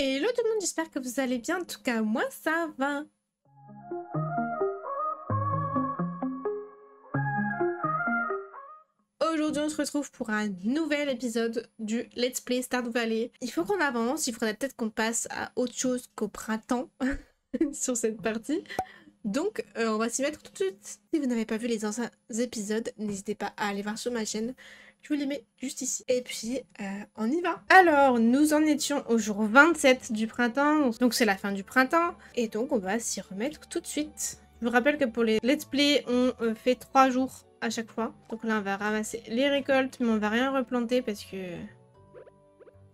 Hello tout le monde, j'espère que vous allez bien. En tout cas, moi ça va. Aujourd'hui, on se retrouve pour un nouvel épisode du Let's Play Stardew Valley. Il faut qu'on avance, il faudrait peut-être qu'on passe à autre chose qu'au printemps sur cette partie. Donc, on va s'y mettre tout de suite. Si vous n'avez pas vu les anciens épisodes, n'hésitez pas à aller voir sur ma chaîne. Je vous les mets juste ici. Et puis, on y va. Alors, nous en étions au jour 27 du printemps. Donc, c'est la fin du printemps. Et donc, on va s'y remettre tout de suite. Je vous rappelle que pour les let's play, on fait 3 jours à chaque fois. Donc là, on va ramasser les récoltes, mais on va rien replanter parce que...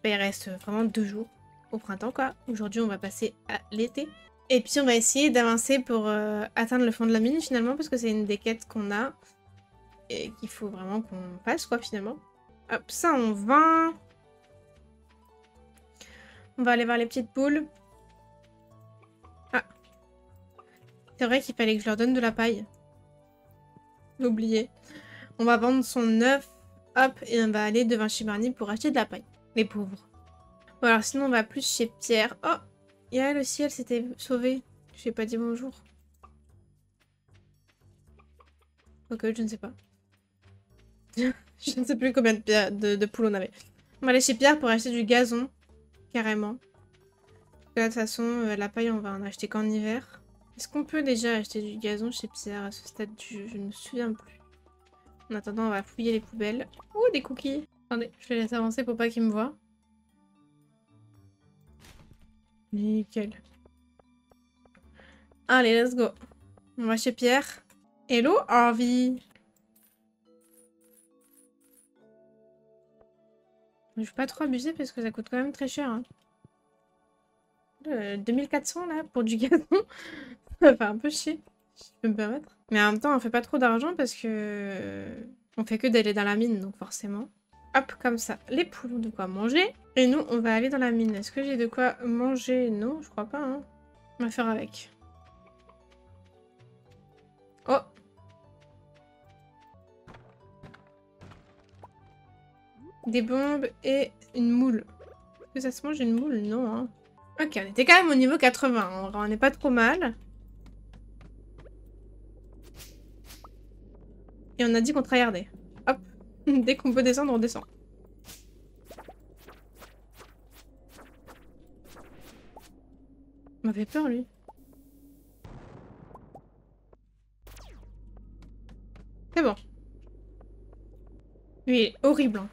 il reste vraiment 2 jours au printemps, quoi. Aujourd'hui, on va passer à l'été. Et puis, on va essayer d'avancer pour atteindre le fond de la mine, finalement, parce que c'est une des quêtes qu'on a. Et qu'il faut vraiment qu'on fasse, quoi, finalement. Hop, ça, on va... On va aller voir les petites poules. Ah. C'est vrai qu'il fallait que je leur donne de la paille. J'ai oublié. On va vendre son œuf. Hop, et on va aller devant chez Barney pour acheter de la paille. Les pauvres. Bon, alors sinon, on va plus chez Pierre. Oh, et elle aussi, elle s'était sauvée. Je lui ai pas dit bonjour. Ok, je ne sais pas. Je ne sais plus combien de poules on avait. On va aller chez Pierre pour acheter du gazon. Carrément. De toute façon, la paille, on va en acheter qu'en hiver. Est-ce qu'on peut déjà acheter du gazon chez Pierre à ce stade du jeu? Je ne me souviens plus. En attendant, on va fouiller les poubelles. Oh, des cookies! Attendez, je les laisse avancer pour pas qu'ils me voient. Nickel. Allez, let's go. On va chez Pierre. Hello, Harvey! Je vais pas trop abuser parce que ça coûte quand même très cher. Hein. 2400 là pour du gazon. Ça fait un peu chier, si je peux me permettre. Mais en même temps, on fait pas trop d'argent parce que... on fait que d'aller dans la mine, donc forcément. Hop, comme ça. Les poules ont de quoi manger. Et nous, on va aller dans la mine. Est-ce que j'ai de quoi manger? Non, je crois pas. Hein. On va faire avec. Oh! Des bombes et une moule. Est-ce que ça se mange une moule? Non. Hein. Ok, on était quand même au niveau 80. On n'est pas trop mal. Et on a dit qu'on tryhardait. Hop. Dès qu'on peut descendre, on descend. Il m'a fait peur, lui. C'est bon. Lui, il est horrible. Hein.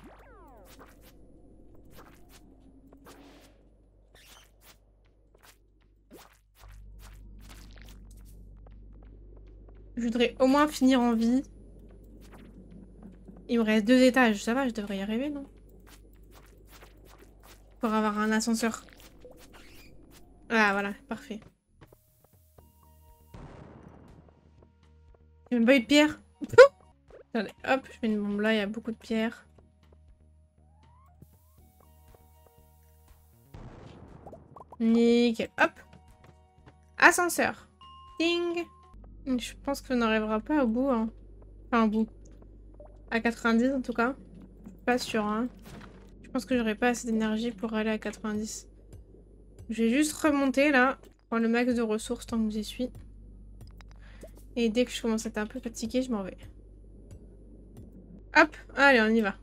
Je voudrais au moins finir en vie. Il me reste 2 étages. Ça va, je devrais y arriver, non? Pour avoir un ascenseur. Ah, voilà, parfait. J'ai même pas eu de pierre. Attendez, hop, je mets une bombe là, il y a beaucoup de pierres. Nickel, hop. Ascenseur. Ding. Je pense qu'on n'arrivera pas au bout. Hein. Enfin, au bout. À 90 en tout cas. Pas sûr, hein. Je pense que j'aurai pas assez d'énergie pour aller à 90. Je vais juste remonter là. Prendre le max de ressources tant que j'y suis. Et dès que je commence à être un peu fatiguée, je m'en vais. Hop, allez, on y va.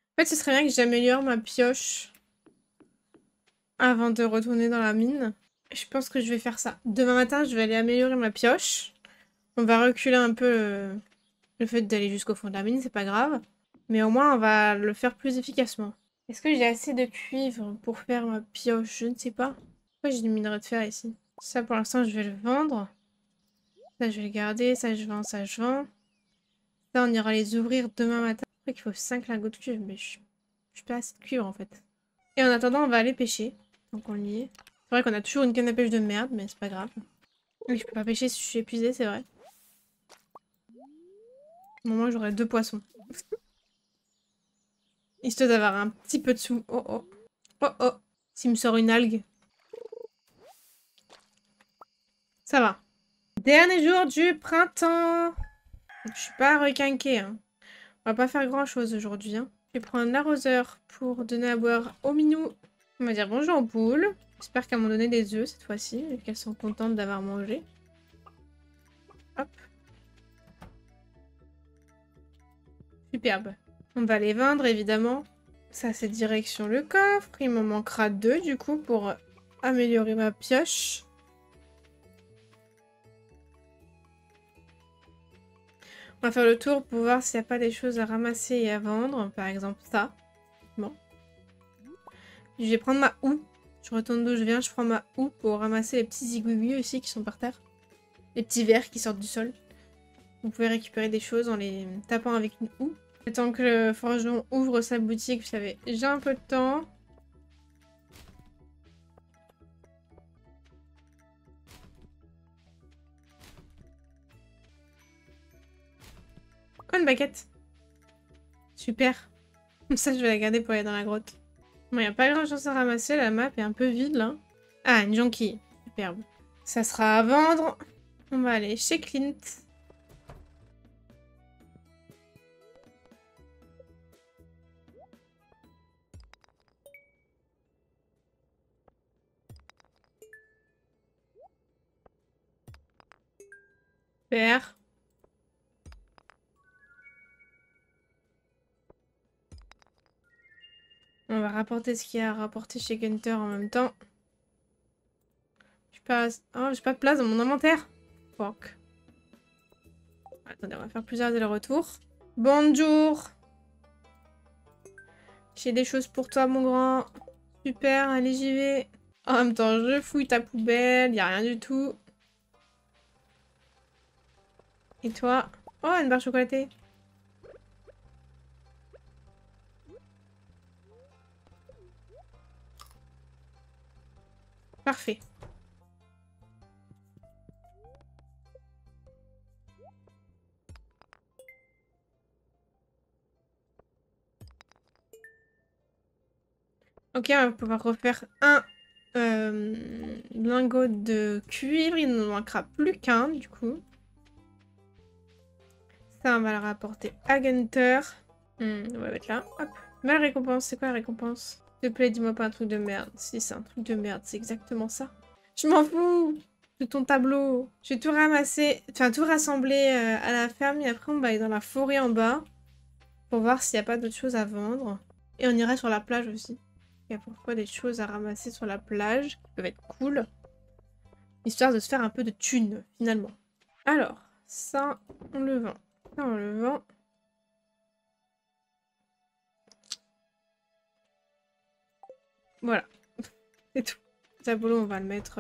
En fait, ce serait bien que j'améliore ma pioche avant de retourner dans la mine. Je pense que je vais faire ça. Demain matin, je vais aller améliorer ma pioche. On va reculer un peu le fait d'aller jusqu'au fond de la mine, c'est pas grave. Mais au moins, on va le faire plus efficacement. Est-ce que j'ai assez de cuivre pour faire ma pioche? Je ne sais pas. Pourquoi j'ai du minerai de fer ici? Ça, pour l'instant, je vais le vendre. Ça, je vais le garder. Ça, je vends. Ça, je vends. Ça, on ira les ouvrir demain matin. Je crois qu'il faut 5 lingots de cuivre, mais je suis pas assez de cuivre, en fait. Et en attendant, on va aller pêcher. Donc, on y est. C'est vrai qu'on a toujours une canne à pêche de merde, mais c'est pas grave. Oui, je peux pas pêcher si je suis épuisée, c'est vrai. Au moment, j'aurai 2 poissons. Histoire d'avoir un petit peu de sous. Oh oh. Oh oh. S'il me sort une algue. Ça va. Dernier jour du printemps. Je suis pas requinquée. Hein. On va pas faire grand chose aujourd'hui. Hein. Je vais prendre l'arroseur pour donner à boire aux minous. On va dire bonjour aux poules. J'espère qu'elles m'ont donné des œufs cette fois-ci et qu'elles sont contentes d'avoir mangé. Hop. Superbe. On va les vendre évidemment. Ça c'est direction le coffre. Il me manquera 2 du coup pour améliorer ma pioche. On va faire le tour pour voir s'il n'y a pas des choses à ramasser et à vendre. Par exemple ça. Bon. Je vais prendre ma houe. Je retourne d'où je viens, je prends ma houe pour ramasser les petits zigouigous aussi qui sont par terre. Les petits vers qui sortent du sol. Vous pouvez récupérer des choses en les tapant avec une houe. Le temps que le forgeron ouvre sa boutique, vous savez, j'ai un peu de temps. Oh, une baguette. Super. Ça, je vais la garder pour aller dans la grotte. Bon, il n'y a pas grand chose à ramasser, la map est un peu vide là. Ah, une jonquille. Superbe. Ça sera à vendre. On va aller chez Clint. Super. On va rapporter ce qu'il y a à rapporter chez Gunther en même temps. Oh, j'ai pas de place dans mon inventaire. Fuck. Attendez, on va faire plusieurs allers-retours. Bonjour. J'ai des choses pour toi, mon grand. Super, allez, j'y vais. En même temps, je fouille ta poubelle. Y a rien du tout. Et toi? Oh, une barre chocolatée. Parfait. Ok, on va pouvoir refaire un lingot de cuivre. Il ne nous manquera plus qu'un, du coup. Ça, on va le rapporter à Gunther. On va mettre là. Hop. Mais la récompense, c'est quoi la récompense? S'il te plaît, dis-moi pas un truc de merde. Si, c'est un truc de merde, c'est exactement ça. Je m'en fous de ton tableau. Je vais tout ramasser, enfin tout rassembler à la ferme et après on va aller dans la forêt en bas pour voir s'il n'y a pas d'autres choses à vendre. Et on ira sur la plage aussi. Il y a parfois des choses à ramasser sur la plage qui peuvent être cool. Histoire de se faire un peu de thunes, finalement. Alors, ça, on le vend. Ça, on le vend. Voilà. C'est tout. Le tableau, on va le mettre...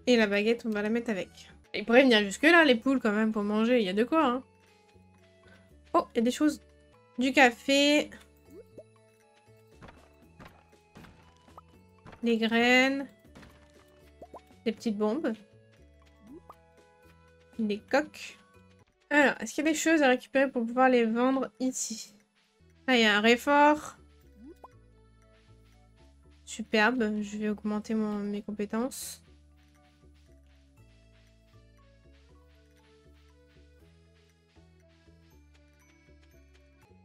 Et la baguette, on va la mettre avec. Ils pourraient venir jusque-là, les poules, quand même, pour manger. Il y a de quoi, hein. Oh, il y a des choses. Du café. Des graines. Des petites bombes. Des coques. Alors, est-ce qu'il y a des choses à récupérer pour pouvoir les vendre ici? Là, il y a un réfort. Superbe. Je vais augmenter mes compétences.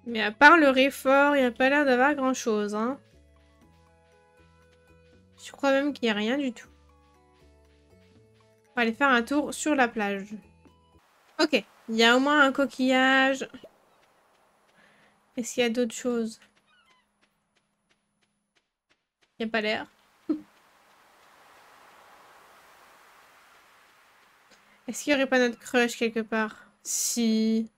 Mais à part le réfort, il n'y a pas l'air d'avoir grand-chose, hein. Je crois même qu'il n'y a rien du tout. On va aller faire un tour sur la plage. Ok, il y a au moins un coquillage. Est-ce qu'il y a d'autres choses? Il n'y a pas l'air. Est-ce qu'il n'y aurait pas notre crush quelque part? Si.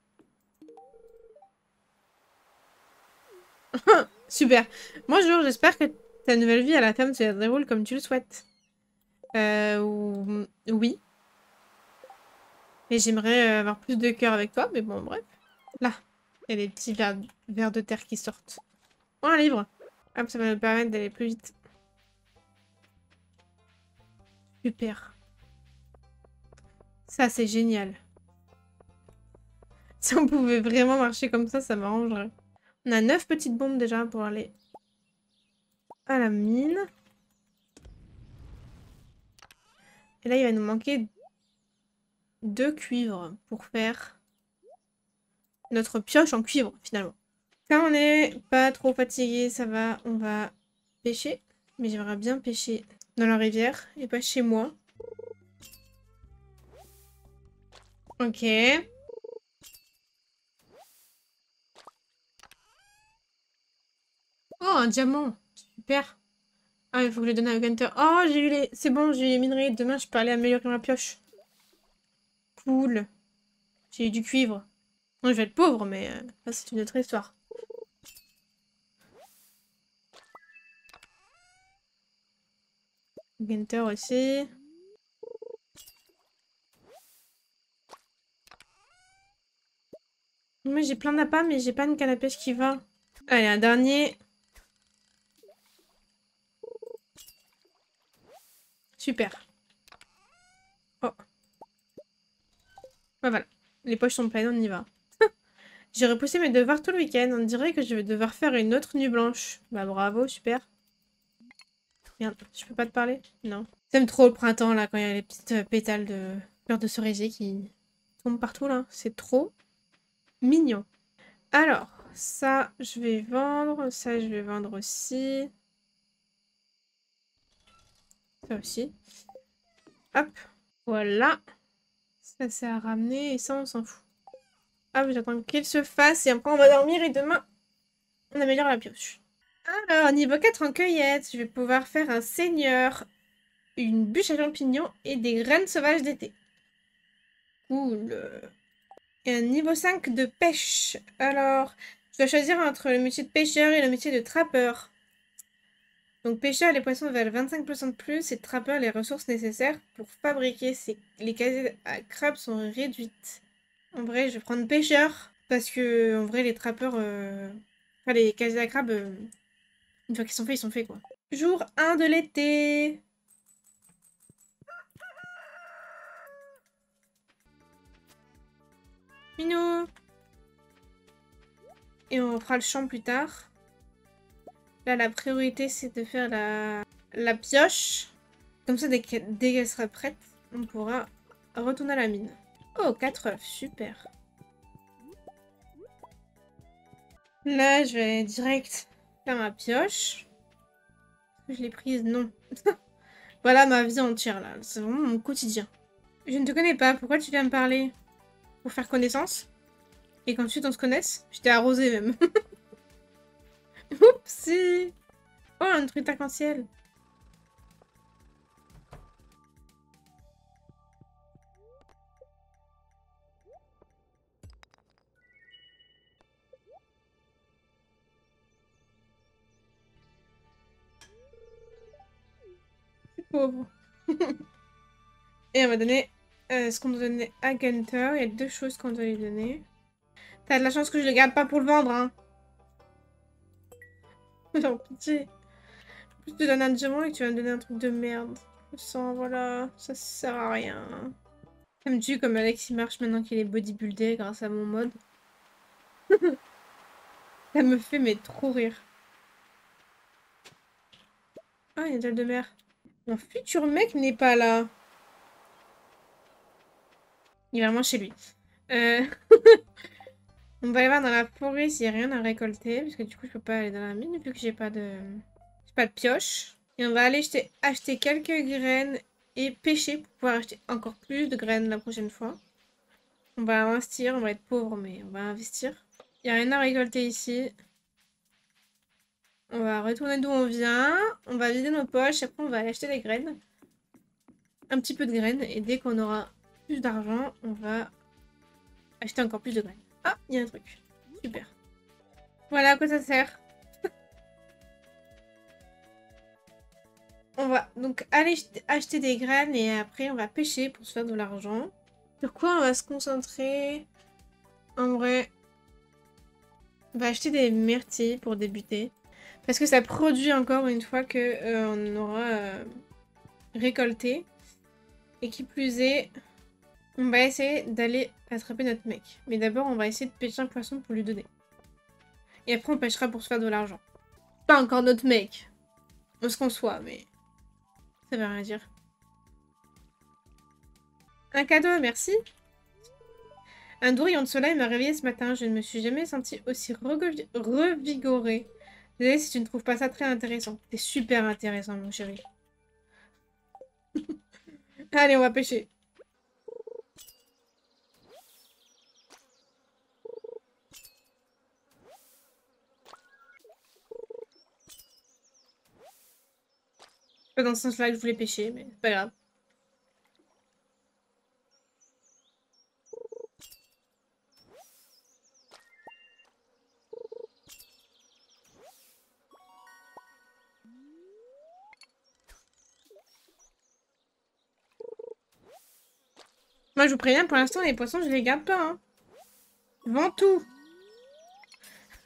Super. Bonjour, j'espère que ta nouvelle vie à la ferme se déroule comme tu le souhaites. Oui. Et j'aimerais avoir plus de cœur avec toi, mais bon, bref. Là, il y a des petits vers de terre qui sortent. Oh, un livre. Hop, ça va nous permettre d'aller plus vite. Super. Ça, c'est génial. Si on pouvait vraiment marcher comme ça m'arrangerait. On a 9 petites bombes déjà pour aller à la mine. Et là, il va nous manquer 2 cuivres pour faire notre pioche en cuivre, finalement. Quand on n'est pas trop fatigué, ça va, on va pêcher. Mais j'aimerais bien pêcher dans la rivière et pas chez moi. Ok. Oh, un diamant. Super. Ah, il faut que je le donne à Gunter. Oh, j'ai eu les... C'est bon, j'ai eu les minerais. Demain, je peux aller améliorer ma pioche. Cool. J'ai eu du cuivre. Bon, je vais être pauvre, mais ça, c'est une autre histoire. Gunter aussi. Moi, j'ai plein d'appâts, mais j'ai pas une canne à pêche qui va. Allez, un dernier. Super. Oh. Ah, voilà. Les poches sont pleines, on y va. J'ai repoussé mes devoirs tout le week-end. On dirait que je vais devoir faire une autre nuit blanche. Bah bravo, super. Merde, je peux pas te parler? Non. J'aime trop le printemps, là, quand il y a les petites pétales de fleurs de cerisier qui tombent partout, là. C'est trop mignon. Alors, ça, je vais vendre. Ça, je vais vendre aussi. Ça aussi. Hop. Voilà. Ça, c'est à ramener. Et ça, on s'en fout. Hop, j'attends qu'il se fasse. Et après, on va dormir. Et demain, on améliore la pioche. Alors, niveau 4 en cueillette, je vais pouvoir faire un seigneur, une bûche à champignons et des graines sauvages d'été. Cool. Et un niveau 5 de pêche. Alors, je dois choisir entre le métier de pêcheur et le métier de trappeur. Donc, pêcheur, les poissons valent 25% de plus et trappeur, les ressources nécessaires pour fabriquer les casiers à crabes sont réduites. En vrai, je vais prendre pêcheur parce que, en vrai, les trappeurs, enfin, les casiers à crabes, une fois qu'ils sont faits, ils sont faits, quoi. Jour 1 de l'été. Minou. Et on fera le champ plus tard. Là, la priorité, c'est de faire la pioche. Comme ça, dès qu'elle sera prête, on pourra retourner à la mine. Oh, 4 œufs, super. Là, je vais direct faire ma pioche. Je l'ai prise, non. Voilà ma vie entière, là. C'est vraiment mon quotidien. Je ne te connais pas, pourquoi tu viens me parler? Pour faire connaissance? Et qu'ensuite on se connaisse? Je t'ai arrosé même. Oupsie! Oh, un truc arc-en-ciel. Pauvre. Et on va donner ce qu'on doit donner à Gunther. Il y a 2 choses qu'on doit lui donner. T'as de la chance que je le garde pas pour le vendre, hein. Genre, pitié. Je te donne un diamant et que tu vas me donner un truc de merde. Je sens, voilà, ça sert à rien. Ça me tue comme Alex il marche maintenant qu'il est bodybuildé grâce à mon mode. Ça me fait mais trop rire. Ah, il y a une dalle de mer. Mon futur mec n'est pas là. Il est vraiment chez lui. Euh... On va aller voir dans la forêt s'il n'y a rien à récolter. Parce que du coup, je peux pas aller dans la mine vu que j'ai pas de... J'ai pas de pioche. Et on va aller acheter quelques graines et pêcher pour pouvoir acheter encore plus de graines la prochaine fois. On va investir, on va être pauvre, mais on va investir. Il n'y a rien à récolter ici. On va retourner d'où on vient. On va vider nos poches. Après, on va aller acheter des graines. Un petit peu de graines. Et dès qu'on aura plus d'argent, on va acheter encore plus de graines. Ah, il y a un truc. Super. Voilà à quoi ça sert. On va donc aller acheter des graines et après on va pêcher pour se faire de l'argent. Sur quoi on va se concentrer? En vrai, on va acheter des myrtilles pour débuter. Parce que ça produit encore une fois que on aura récolté. Et qui plus est, on va essayer d'aller attraper notre mec. Mais d'abord, on va essayer de pêcher un poisson pour lui donner. Et après, on pêchera pour se faire de l'argent. Pas encore notre mec. On se conçoit, mais ça veut rien dire. Un cadeau, merci. Un doux rayon de soleil m'a réveillée ce matin. Je ne me suis jamais sentie aussi revigorée. Désolée si tu ne trouves pas ça très intéressant. C'est super intéressant, mon chéri. Allez, on va pêcher. Pas dans ce sens-là que je voulais pêcher, mais c'est pas grave. Moi, je vous préviens, pour l'instant, les poissons, je les garde pas, hein. Je vends tout.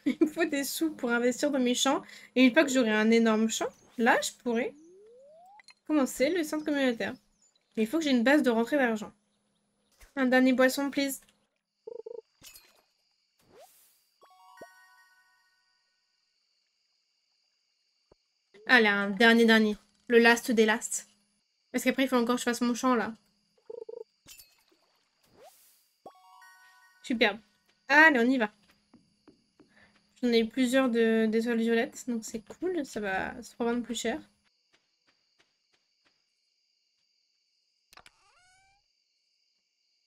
Il me faut des sous pour investir dans mes champs. Et une fois que j'aurai un énorme champ, là, je pourrai commencer le centre communautaire. Mais il faut que j'ai une base de rentrée d'argent. Un dernier poisson, please. Allez, un dernier. Le last des last. Parce qu'après, il faut encore que je fasse mon champ, là. Superbe. Allez, on y va. J'en ai eu plusieurs d'étoiles violettes, donc c'est cool. Ça va se revendre plus cher.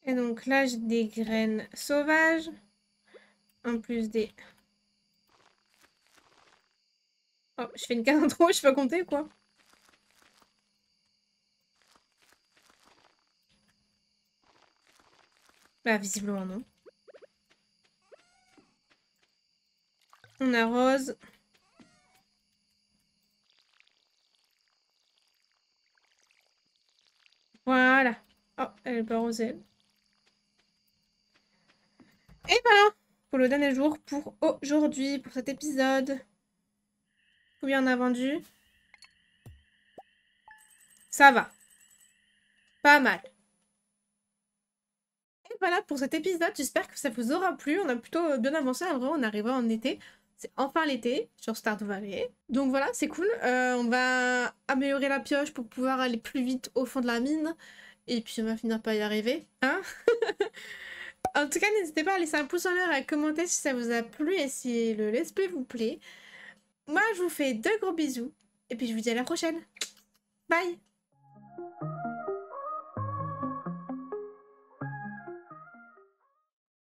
Et donc là, j'ai des graines sauvages. En plus des... Oh, je fais une case en trop, je peux pas compter, quoi. Bah, visiblement, non. On arrose. Voilà. Oh, elle est pas arrosée. Et voilà pour le dernier jour pour aujourd'hui, pour cet épisode. Combien on a vendu? Ça va. Pas mal. Et voilà pour cet épisode. J'espère que ça vous aura plu. On a plutôt bien avancé. En vrai, on arrive en été. C'est enfin l'été sur Stardew Valley. Donc voilà, c'est cool. On va améliorer la pioche pour pouvoir aller plus vite au fond de la mine. Et puis on va finir par y arriver. Hein? En tout cas, n'hésitez pas à laisser un pouce en l'air et à commenter si ça vous a plu et si le let's play vous plaît. Moi, je vous fais de gros bisous. Et puis je vous dis à la prochaine. Bye!